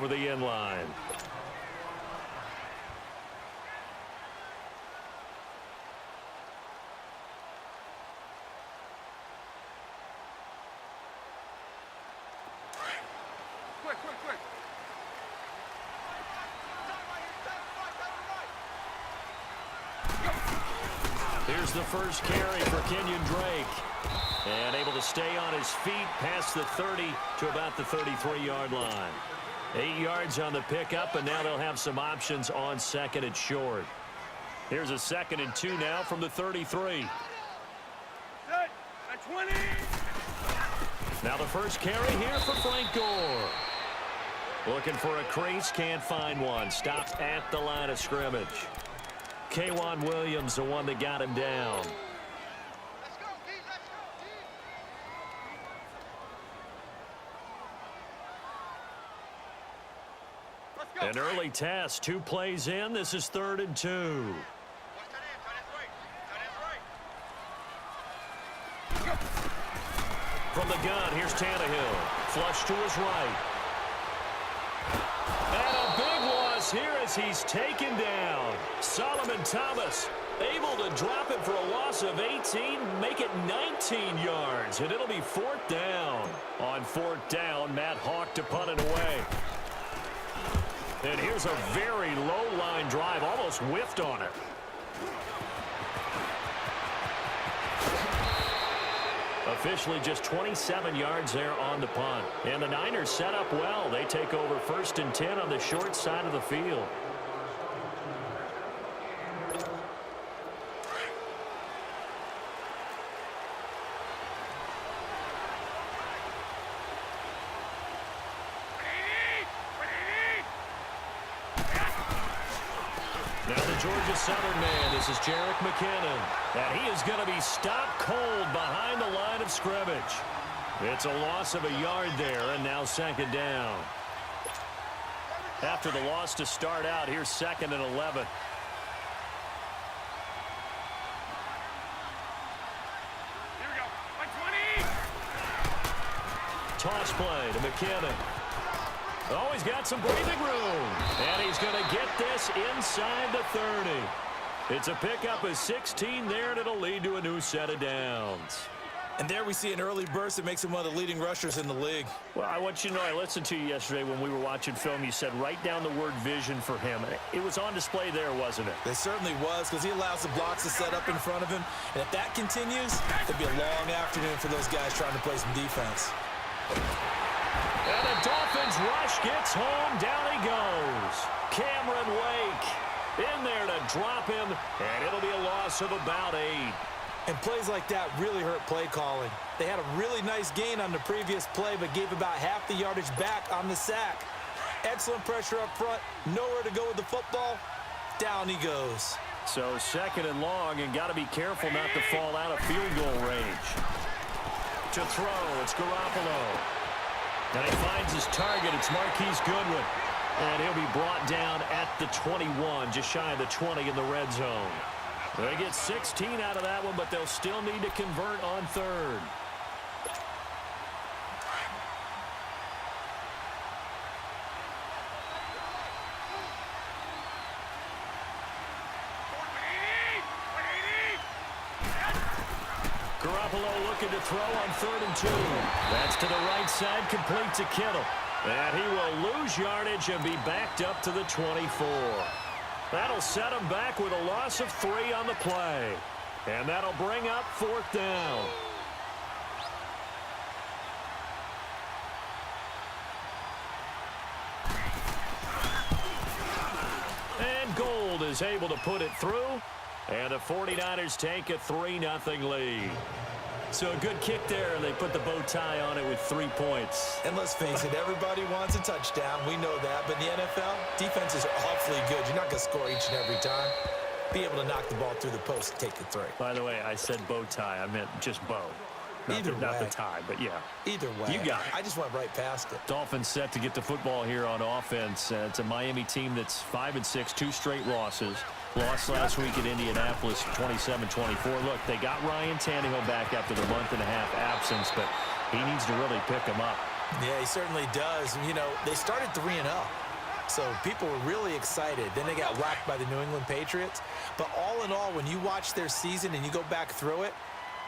over the end line. Here's the first carry for Kenyon Drake. And able to stay on his feet past the 30 to about the 33-yard line. 8 yards on the pickup, and now they'll have some options on second and short. Here's a 2nd and 2 now from the 33. Set at 20. Now the first carry here for Frank Gore. Looking for a crease, can't find one. Stops at the line of scrimmage. K'Wan Williams, the one that got him down. An early test, 2 plays in. This is 3rd and 2. From the gun, here's Tannehill. Flush to his right. And a big loss here as he's taken down. Solomon Thomas able to drop him for a loss of 18, make it 19 yards, and it'll be 4th down. On 4th down, Matt Hawk to punt it away. And here's a very low-line drive, almost whiffed on it. Officially just 27 yards there on the punt. And the Niners set up well. They take over 1st and 10 on the short side of the field. Now the Georgia Southern man, this is Jerick McKinnon. And he is going to be stopped cold behind the line of scrimmage. It's a loss of a yard there, and now 2nd down. After the loss to start out, here's 2nd and 11. Here we go. 20. Toss play to McKinnon. Oh, he's got some breathing room. And he's going to get this inside the 30. It's a pickup of 16 there, and it'll lead to a new set of downs. And there we see an early burst that makes him one of the leading rushers in the league. Well, I want you to know, I listened to you yesterday when we were watching film. You said write down the word vision for him. It was on display there, wasn't it? It certainly was, because he allows the blocks to set up in front of him. And if that continues, it'll be a long afternoon for those guys trying to play some defense. And the Dolphins rush gets home. Down he goes. Cameron Wake in there to drop him, and it'll be a loss of about 8. And plays like that really hurt play calling. They had a really nice gain on the previous play, but gave about half the yardage back on the sack. Excellent pressure up front. Nowhere to go with the football. Down he goes. So 2nd and long, and got to be careful not to fall out of field goal range. To throw, it's Garoppolo. And he finds his target. It's Marquise Goodwin. And he'll be brought down at the 21, just shy of the 20 in the red zone. They get 16 out of that one, but they'll still need to convert on 3rd. Garoppolo looking to throw on 3rd and 2. That's to the right side, complete to Kittle. And he will lose yardage and be backed up to the 24. That'll set him back with a loss of 3 on the play. And that'll bring up 4th down. And Gold is able to put it through. And the 49ers take a 3-0 lead. So a good kick there, and they put the bow tie on it with 3 points. And let's face it, everybody wants a touchdown. We know that. But in the NFL, defenses are awfully good. You're not going to score each and every time. Be able to knock the ball through the post and take the 3. By the way, I said bow tie. I meant just bow. Not the tie, but yeah. Either way. You got it. I just went right past it. Dolphins set to get the football here on offense. It's a Miami team that's 5-6, 2 straight losses. Lost last week at Indianapolis, 27-24. Look, they got Ryan Tannehill back after the month-and-a-half absence, but he needs to really pick him up. Yeah, he certainly does. You know, they started 3-0. So people were really excited. Then they got whacked by the New England Patriots. But all in all, when you watch their season and you go back through it,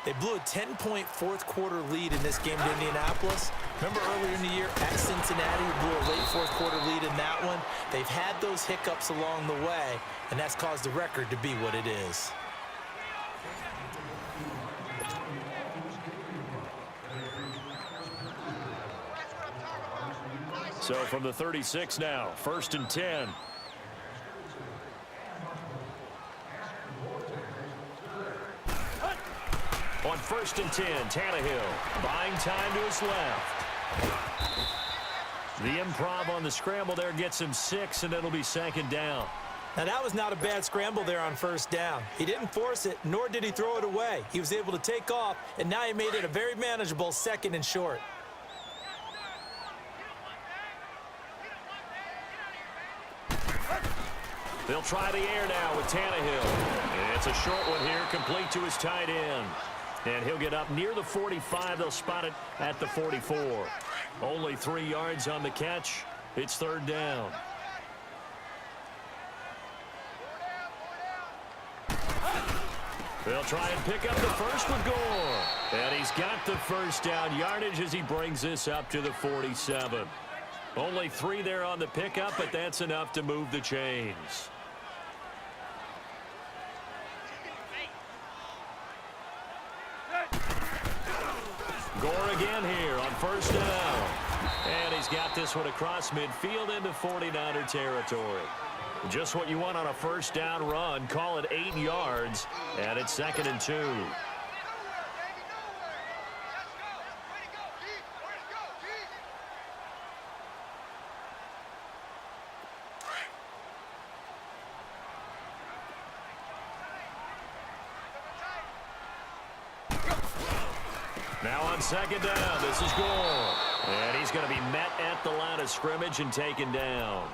they blew a 10-point fourth-quarter lead in this game to Indianapolis. Remember earlier in the year at Cincinnati, blew a late fourth-quarter lead in that one? They've had those hiccups along the way, and that's caused the record to be what it is. So from the 36 now, 1st and 10. On 1st and 10, Tannehill buying time to his left. The improv on the scramble there gets him 6, and it'll be 2nd down. Now, that was not a bad scramble there on 1st down. He didn't force it, nor did he throw it away. He was able to take off, and now he made it a very manageable 2nd and short. They'll try the air now with Tannehill. It's a short one here, complete to his tight end. And he'll get up near the 45. They'll spot it at the 44. Only 3 yards on the catch. It's 3rd down. They'll try and pick up the first with Gore. And he's got the 1st down yardage as he brings this up to the 47. Only 3 there on the pickup, but that's enough to move the chains. Gore again here on 1st down. And he's got this one across midfield into 49er territory. Just what you want on a 1st down run. Call it 8 yards, and it's 2nd and 2. Now on 2nd down, this is Gore. And he's going to be met at the line of scrimmage and taken down.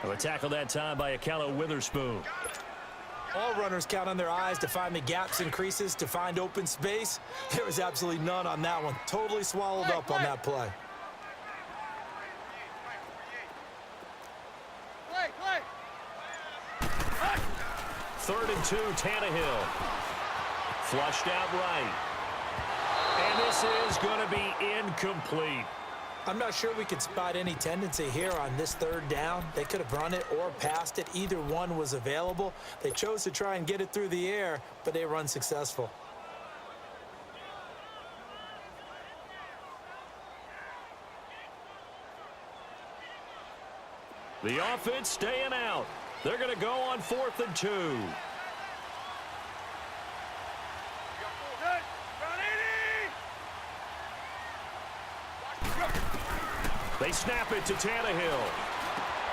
A tackle that time by Akello Witherspoon. All runners count on their eyes to find the gaps and creases, to find open space. There was absolutely none on that one. Totally swallowed up on that play. Third and 2, Tannehill. Flushed out right. And this is going to be incomplete. I'm not sure we could spot any tendency here on this 3rd down. They could have run it or passed it. Either one was available. They chose to try and get it through the air, but they were unsuccessful. The offense staying out. They're going to go on 4th and 2. They snap it to Tannehill.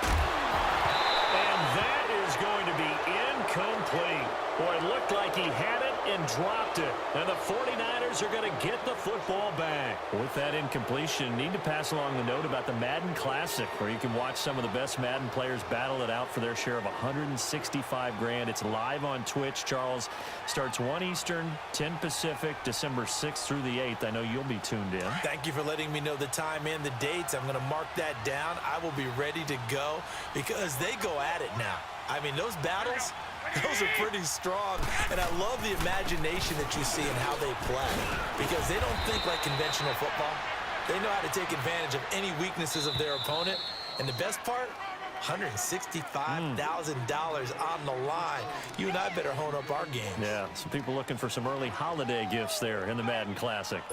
And that is going to be incomplete. Boy, it looked like he had it and dropped it. And the 49ers are going to get the football back. With that incompletion, need to pass along the note about the Madden Classic, where you can watch some of the best Madden players battle it out for their share of $165,000. It's live on Twitch, Charles. Starts 1 Eastern, 10 Pacific, December 6th through the 8th. I know you'll be tuned in. Thank you for letting me know the time and the dates. I'm going to mark that down. I will be ready to go because they go at it now. I mean, those battles, those are pretty strong, and I love the imagination that you see in how they play because they don't think like conventional football. They know how to take advantage of any weaknesses of their opponent, and the best part, $165,000 on the line. You and I better hone up our game. Yeah, some people looking for some early holiday gifts there in the Madden Classic.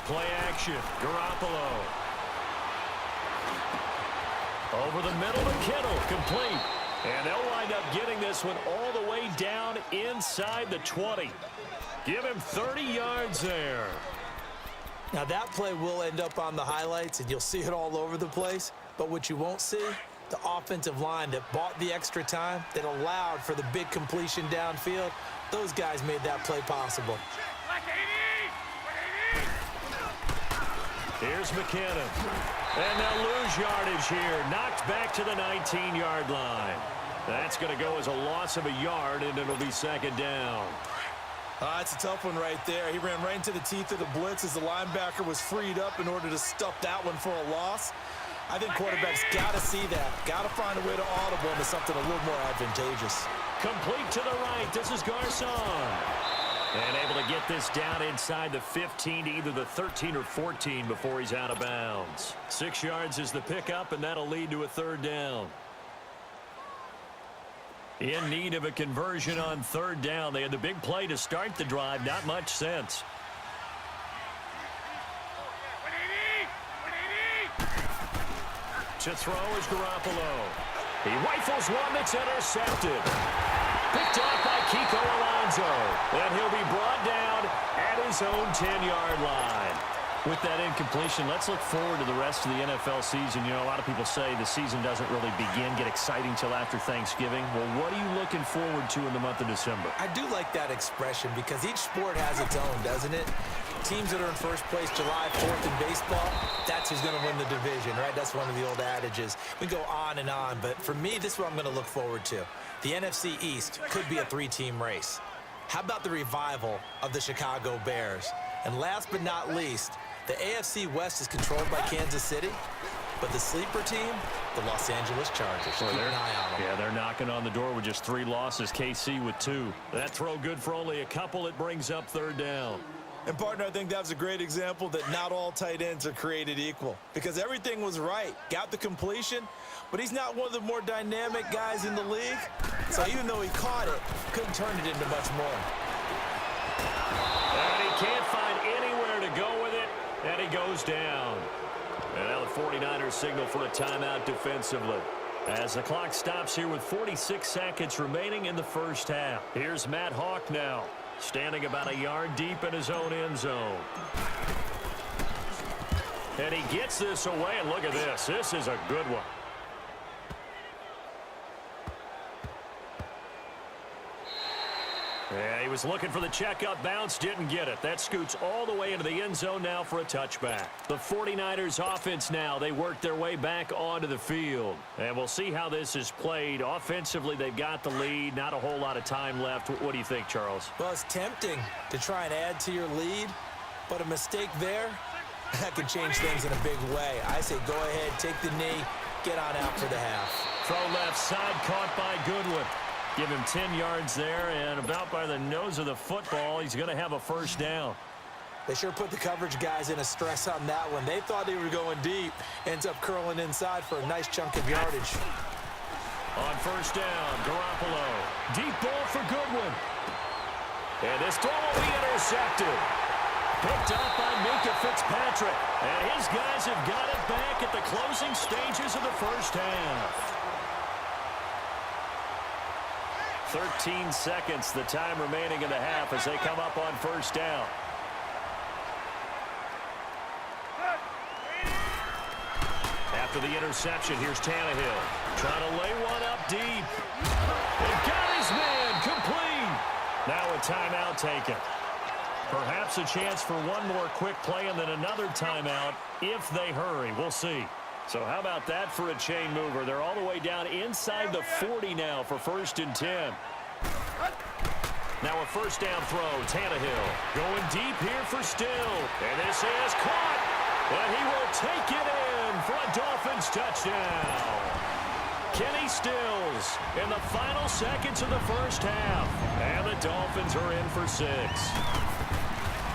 Play action, Garoppolo. Over the middle to Kittle, complete. And they'll wind up getting this one all the way down inside the 20. Give him 30 yards there. Now that play will end up on the highlights, and you'll see it all over the place. But what you won't see, the offensive line that bought the extra time, that allowed for the big completion downfield, those guys made that play possible. Here's McKinnon. And they'll lose yardage here. Knocked back to the 19-yard line. That's going to go as a loss of a yard, and it'll be second down. It's a tough one right there. He ran right into the teeth of the blitz as the linebacker was freed up in order to stuff that one for a loss. I think quarterbacks got to see that. Got to find a way to audible into something a little more advantageous. Complete to the right. This is Garcon. And able to get this down inside the 15 to either the 13 or 14 before he's out of bounds. 6 yards is the pickup, and that'll lead to a third down. In need of a conversion on third down. They had the big play to start the drive. Not much sense. To throw is Garoppolo. He rifles one that's intercepted. Picked off by Kiko Alonso. And he'll be brought down at his own 10-yard line. With that incompletion, let's look forward to the rest of the NFL season. You know, a lot of people say the season doesn't really get exciting till after Thanksgiving. Well, what are you looking forward to in the month of December? I do like that expression because each sport has its own, doesn't it? Teams that are in first place July 4th in baseball, that's who's going to win the division, right? That's one of the old adages. We go on and on, but for me, this is what I'm going to look forward to. The NFC East could be a 3-team race. How about the revival of the Chicago Bears? And last but not least, the AFC West is controlled by Kansas City, but the sleeper team, the Los Angeles Chargers. Keep an eye on them. Yeah, they're knocking on the door with just 3 losses. KC with 2. That throw good for only a couple. It brings up third down. And, partner, I think that was a great example that not all tight ends are created equal because everything was right. Got the completion, but he's not one of the more dynamic guys in the league. So even though he caught it, couldn't turn it into much more. And he can't find anywhere to go with it, and he goes down. And now the 49ers signal for a timeout defensively. As the clock stops here with 46 seconds remaining in the first half. Here's Matt Hawk now, standing about a yard deep in his own end zone. And he gets this away, and look at this. This is a good one. Yeah, he was looking for the checkup bounce, didn't get it. That scoots all the way into the end zone now for a touchback. The 49ers offense now, they work their way back onto the field. And we'll see how this is played. Offensively, they've got the lead. Not a whole lot of time left. What do you think, Charles? Well, it's tempting to try and add to your lead, but a mistake there, that could change things in a big way. I say go ahead, take the knee, get on out for the half. Throw left side, caught by Goodwin. Give him 10 yards there, and about by the nose of the football, he's going to have a first down. They sure put the coverage guys in a stress on that one. They thought they were going deep. Ends up curling inside for a nice chunk of yardage. On first down, Garoppolo. Deep ball for Goodwin. And this throw will be intercepted. Picked up by Minka Fitzpatrick. And his guys have got it back at the closing stages of the first half. 13 seconds, the time remaining in the half as they come up on first down. After the interception, here's Tannehill. Trying to lay one up deep. They got his man complete. Now a timeout taken. Perhaps a chance for one more quick play and then another timeout if they hurry. We'll see. So how about that for a chain mover? They're all the way down inside the 40 now for 1st and 10. Now a first down throw, Tannehill going deep here for Still. And this is caught. And he will take it in for a Dolphins touchdown. Kenny Stills in the final seconds of the first half. And the Dolphins are in for 6.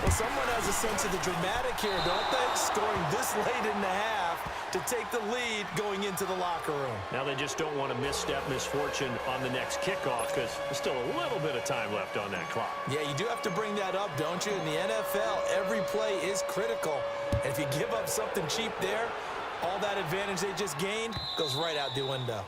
Well, someone has a sense of the dramatic here, don't they? Scoring this late in the half to take the lead going into the locker room. Now they just don't want to misstep misfortune on the next kickoff because there's still a little bit of time left on that clock. Yeah, you do have to bring that up, don't you? In the NFL, every play is critical. And if you give up something cheap there, all that advantage they just gained goes right out the window.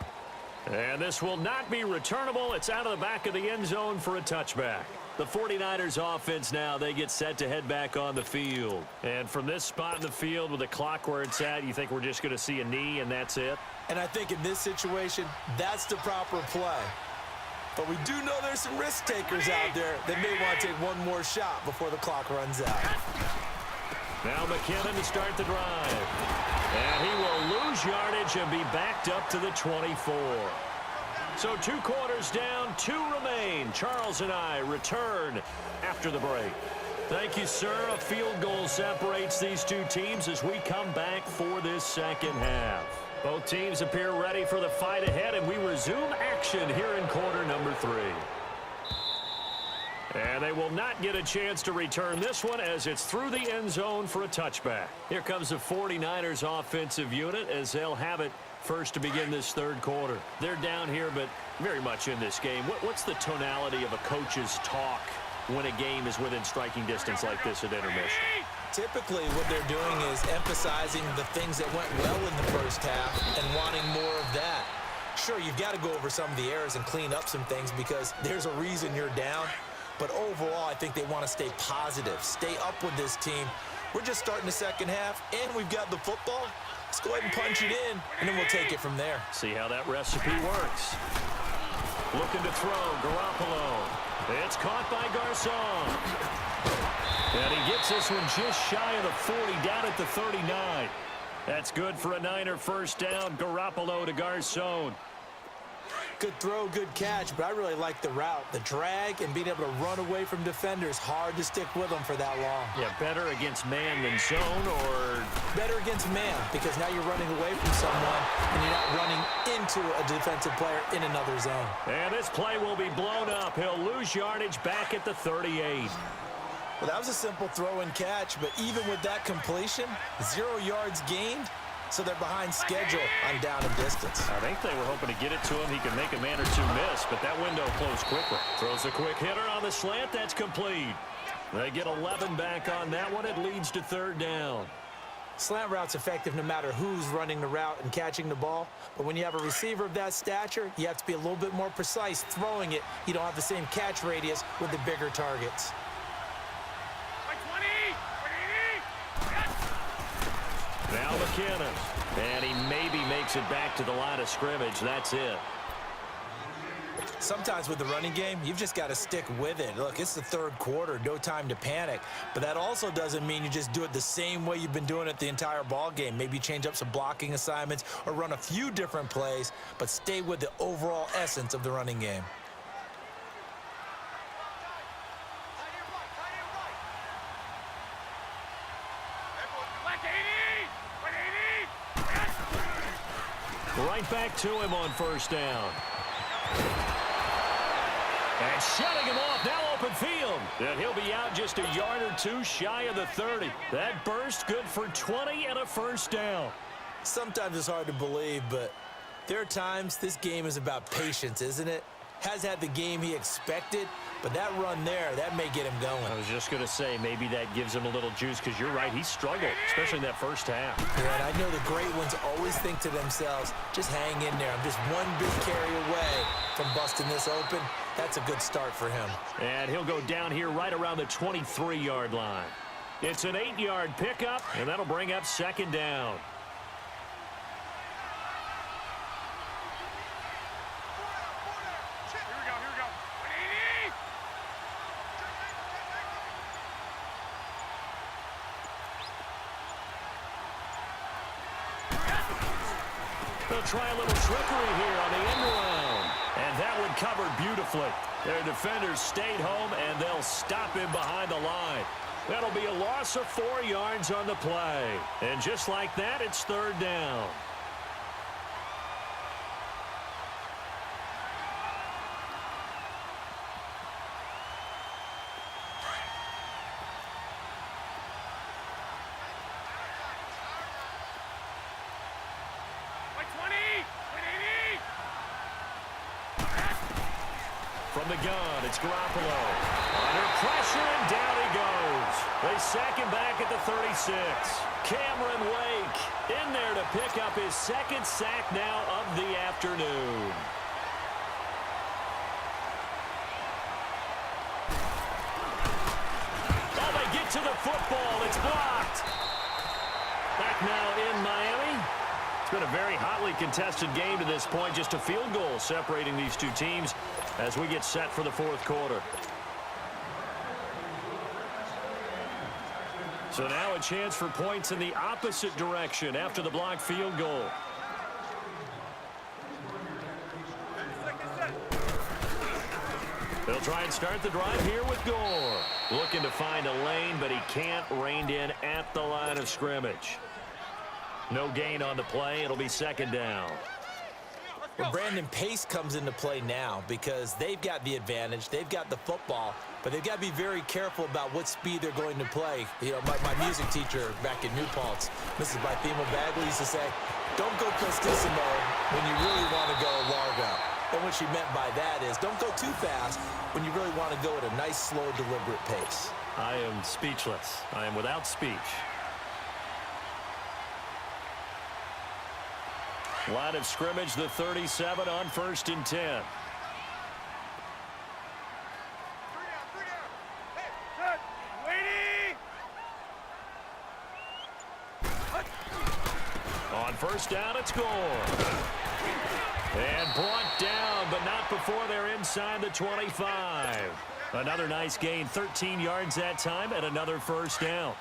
And this will not be returnable. It's out of the back of the end zone for a touchback. The 49ers offense now, they get set to head back on the field. And from this spot in the field with the clock where it's at, you think we're just going to see a knee and that's it? And I think in this situation, that's the proper play. But we do know there's some risk takers out there that may want to take one more shot before the clock runs out. Now McKinnon to start the drive. And he will lose yardage and be backed up to the 24. So 2 quarters down, 2 remain. Charles and I return after the break. Thank you, sir. A field goal separates these 2 teams as we come back for this second half. Both teams appear ready for the fight ahead, and we resume action here in quarter number 3. And they will not get a chance to return this one as it's through the end zone for a touchback. Here comes the 49ers offensive unit as they'll have it first to begin this third quarter. They're down here, but very much in this game. What's the tonality of a coach's talk when a game is within striking distance like this at intermission? Typically, what they're doing is emphasizing the things that went well in the first half and wanting more of that. Sure, you've got to go over some of the errors and clean up some things because there's a reason you're down. But overall, I think they want to stay positive, stay up with this team. We're just starting the second half, and we've got the football. Let's go ahead and punch it in, and then we'll take it from there. See how that recipe works. Looking to throw, Garoppolo. It's caught by Garcon. And he gets this one just shy of the 40, down at the 39. That's good for a Niner first down. Garoppolo to Garcon. Good throw, good catch, but I really like the route. The drag and being able to run away from defenders, hard to stick with them for that long. Yeah, better against man than zone, or? Better against man, because now you're running away from someone and you're not running into a defensive player in another zone. And this play will be blown up. He'll lose yardage back at the 38. Well, that was a simple throw and catch, but even with that completion, 0 yards gained. So they're behind schedule on down and distance. I think they were hoping to get it to him. He could make a man or 2 miss, but that window closed quickly. Throws a quick hitter on the slant. That's complete. They get 11 back on that one. It leads to third down. Slant route's effective no matter who's running the route and catching the ball. But when you have a receiver of that stature, you have to be a little bit more precise throwing it. You don't have the same catch radius with the bigger targets. Now McKinnon. And he maybe makes it back to the line of scrimmage. That's it. Sometimes with the running game, you've just got to stick with it. Look, it's the third quarter, no time to panic. But that also doesn't mean you just do it the same way you've been doing it the entire ball game. Maybe change up some blocking assignments or run a few different plays, but stay with the overall essence of the running game. Right back to him on first down. And shutting him off, now open field. And he'll be out just a yard or 2 shy of the 30. That burst good for 20 and a first down. Sometimes it's hard to believe, but there are times this game is about patience, isn't it? Has had the game he expected, but that run there, that may get him going. I was just going to say, maybe that gives him a little juice, because you're right, he struggled, especially in that first half. Yeah, and I know the great ones always think to themselves, just hang in there. I'm just one big carry away from busting this open. That's a good start for him. And he'll go down here right around the 23-yard line. It's an 8-yard pickup, and that'll bring up second down. They'll try a little trickery here on the end around. And that one covered beautifully. Their defenders stayed home, and they'll stop him behind the line. That'll be a loss of 4 yards on the play. And just like that, it's third down. From the gun, it's Garoppolo. Under pressure, and down he goes. They sack him back at the 36. Cameron Wake in there to pick up his second sack now of the afternoon. Oh, they get to the football. It's blocked. Back now in Miami. It's been a very hotly contested game to this point. Just a field goal separating these 2 teams as we get set for the fourth quarter. So now a chance for points in the opposite direction after the blocked field goal. They'll try and start the drive here with Gore. Looking to find a lane, but he can't. Reined in at the line of scrimmage. No gain on the play. It'll be second down. Well, Brandon, pace comes into play now because they've got the advantage. They've got the football, but they've got to be very careful about what speed they're going to play. You know, my music teacher back in New Paltz, Mrs. Bythema Bagley, used to say, don't go prestissimo when you really want to go largo. And what she meant by that is don't go too fast when you really want to go at a nice, slow, deliberate pace. I am speechless. I am without speech. Line of scrimmage, the 37 on 1st and 10. On 1st down, it's Gore. And brought down, but not before they're inside the 25. Another nice gain, 13 yards that time, and another 1st down.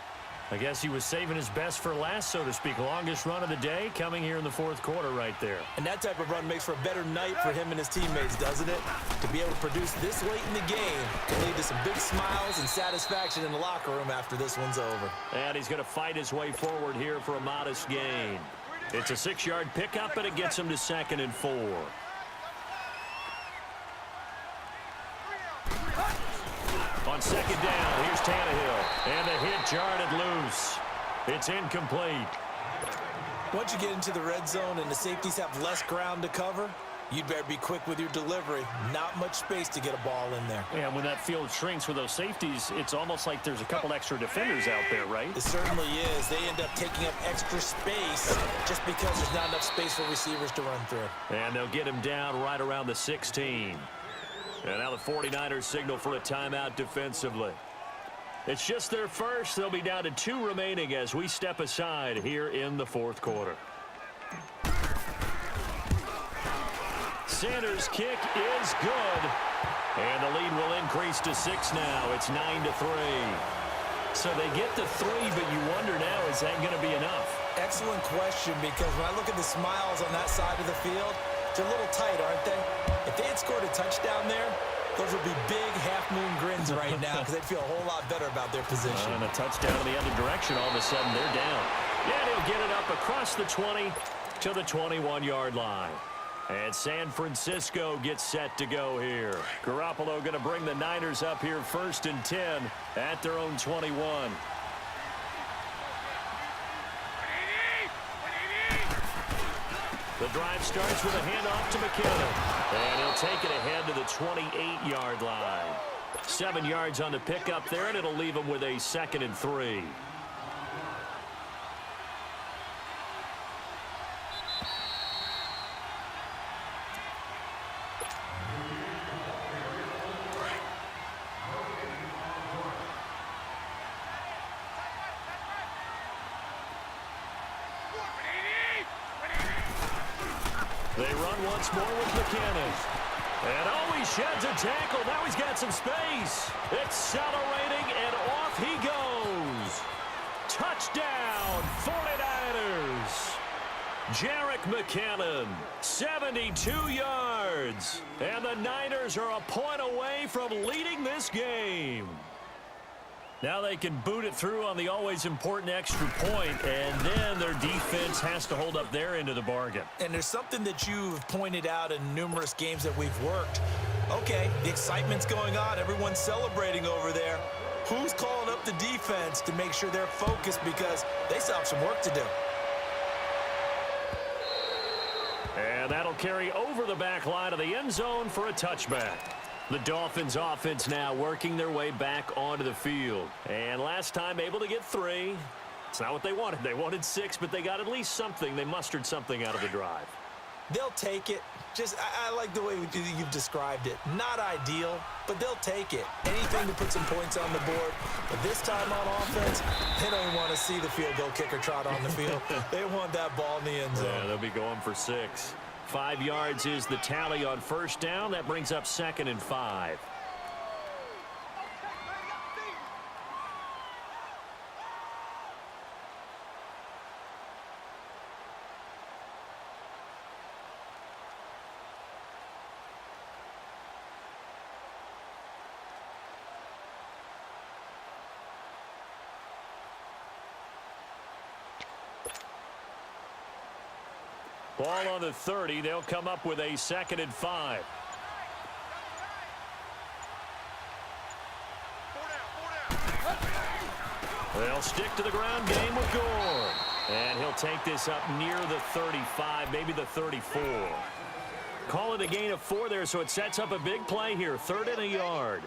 I guess he was saving his best for last, so to speak. Longest run of the day coming here in the 4th quarter right there. And that type of run makes for a better night for him and his teammates, doesn't it? To be able to produce this late in the game can lead to some big smiles and satisfaction in the locker room after this one's over. And he's going to fight his way forward here for a modest gain. It's a 6-yard pickup, and it gets him to 2nd and 4. On 2nd down, here's Tannehill. And the hit jarred loose. It's incomplete. Once you get into the red zone and the safeties have less ground to cover, you'd better be quick with your delivery. Not much space to get a ball in there. And when that field shrinks with those safeties, it's almost like there's a couple extra defenders out there, right? It certainly is. They end up taking up extra space just because there's not enough space for receivers to run through. And they'll get him down right around the 16. And now the 49ers signal for a timeout defensively. It's just their first. They'll be down to 2 remaining as we step aside here in the 4th quarter. Sanders' kick is good. And the lead will increase to 6 now. It's 9-3. So they get to 3, but you wonder now, is that going to be enough? Excellent question, because when I look at the smiles on that side of the field, they're a little tight, aren't they? If they had scored a touchdown there, those would be big half-moon grins right now because they'd feel a whole lot better about their position. And a touchdown in the other direction, all of a sudden they're down. Yeah, he'll get it up across the 20 to the 21-yard line. And San Francisco gets set to go here. Garoppolo going to bring the Niners up here 1st and 10 at their own 21. The drive starts with a handoff to McKinnon. And he'll take it ahead to the 28-yard line. 7 yards on the pickup there, and it'll leave him with a 2nd and 3. They run once more with McKinnon. And oh, he sheds a tackle. Now he's got some space. Accelerating, and off he goes. Touchdown, 49ers. Jerick McKinnon, 72 yards. And the Niners are a point away from leading this game. Now they can boot it through on the always important extra point, and then their defense has to hold up their end of the bargain. And there's something that you've pointed out in numerous games that we've worked. Okay, the excitement's going on. Everyone's celebrating over there. Who's calling up the defense to make sure they're focused because they still have some work to do? And that'll carry over the back line of the end zone for a touchback. The Dolphins offense now working their way back onto the field. And last time able to get 3. It's not what they wanted. They wanted 6, but they got at least something. They mustered something out of the drive. They'll take it. I like the way you've described it. Not ideal, but they'll take it. Anything to put some points on the board. But this time on offense, they don't even want to see the field goal kicker trot on the field. They want that ball in the end zone. Yeah, they'll be going for 6. 5 yards is the tally on 1st down. That brings up 2nd and 5. Ball on the 30. They'll come up with a 2nd and 5. They'll stick to the ground game with Gore. And he'll take this up near the 35, maybe the 34. Call it a gain of 4 there, so it sets up a big play here. 3rd and a yard.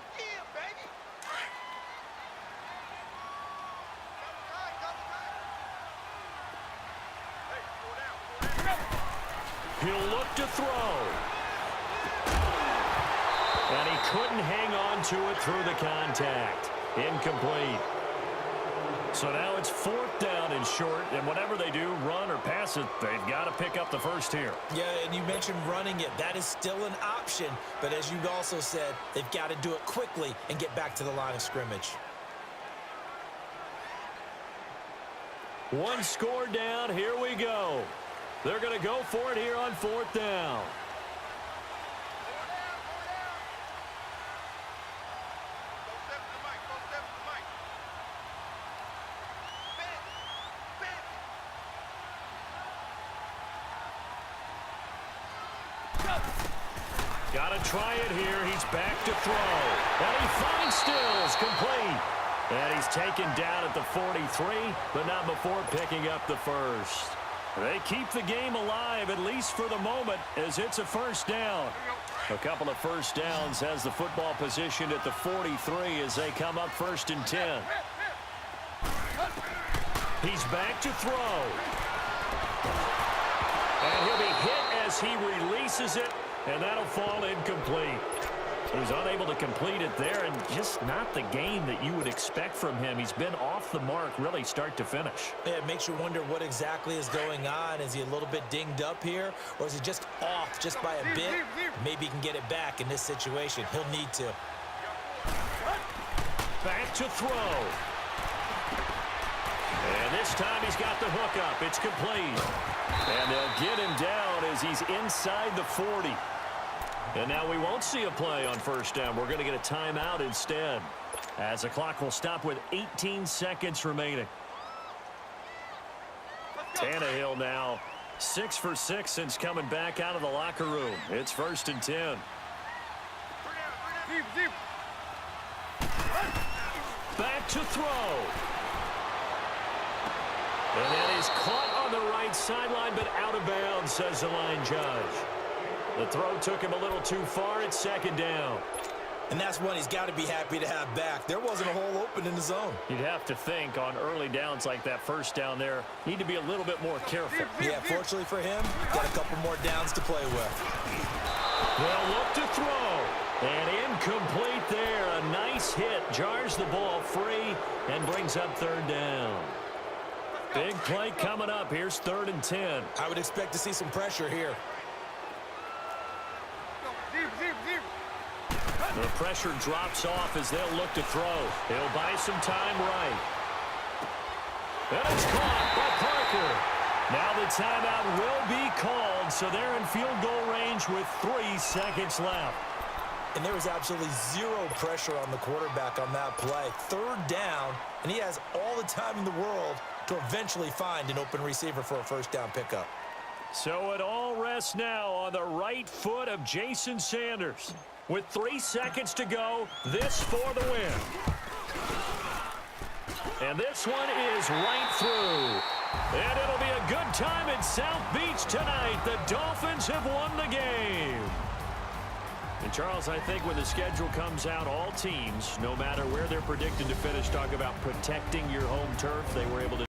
He'll look to throw. And he couldn't hang on to it through the contact. Incomplete. So now it's 4th down and short, and whatever they do, run or pass it, they've got to pick up the first here. Yeah, and you mentioned running it. That is still an option, but as you also said, they've got to do it quickly and get back to the line of scrimmage. 1 score down, here we go. They're going to go for it here on 4th down. Got to try it here. He's back to throw. And he finds Stills, complete. And he's taken down at the 43, but not before picking up the first. They keep the game alive, at least for the moment, as it's a 1st down. A couple of 1st downs has the football positioned at the 43 as they come up 1st and 10. He's back to throw. And he'll be hit as he releases it. And that'll fall incomplete. He was unable to complete it there, and just not the game that you would expect from him. He's been off the mark, really, start to finish. Yeah, it makes you wonder what exactly is going on. Is he a little bit dinged up here, or is he just off just by a bit? Maybe he can get it back in this situation. He'll need to. Back to throw. And this time he's got the hook up. It's complete. And they'll get him down as he's inside the 40. And now we won't see a play on 1st down. We're going to get a timeout instead, as the clock will stop with 18 seconds remaining. Tannehill now 6 for 6 since coming back out of the locker room. It's 1st and 10. Back to throw. And that is caught on the right sideline, but out of bounds, says the line judge. The throw took him a little too far. It's 2nd down. And that's one he's got to be happy to have back. There wasn't a hole open in the zone. You'd have to think on early downs like that 1st down there, need to be a little bit more careful. Yeah, fortunately for him, got a couple more downs to play with. They'll look to throw. And incomplete there. A nice hit. Jars the ball free and brings up 3rd down. Big play coming up. Here's 3rd and 10. I would expect to see some pressure here. The pressure drops off as they'll look to throw. He'll buy some time right. And it's caught by Parker. Now the timeout will be called, so they're in field goal range with 3 seconds left. And there was absolutely zero pressure on the quarterback on that play. 3rd down, and he has all the time in the world to eventually find an open receiver for a 1st down pickup. So it all rests now on the right foot of Jason Sanders. With 3 seconds to go, this for the win. And this one is right through. And it'll be a good time in South Beach tonight. The Dolphins have won the game. And Charles, I think when the schedule comes out, all teams, no matter where they're predicted to finish, talk about protecting your home turf. They were able to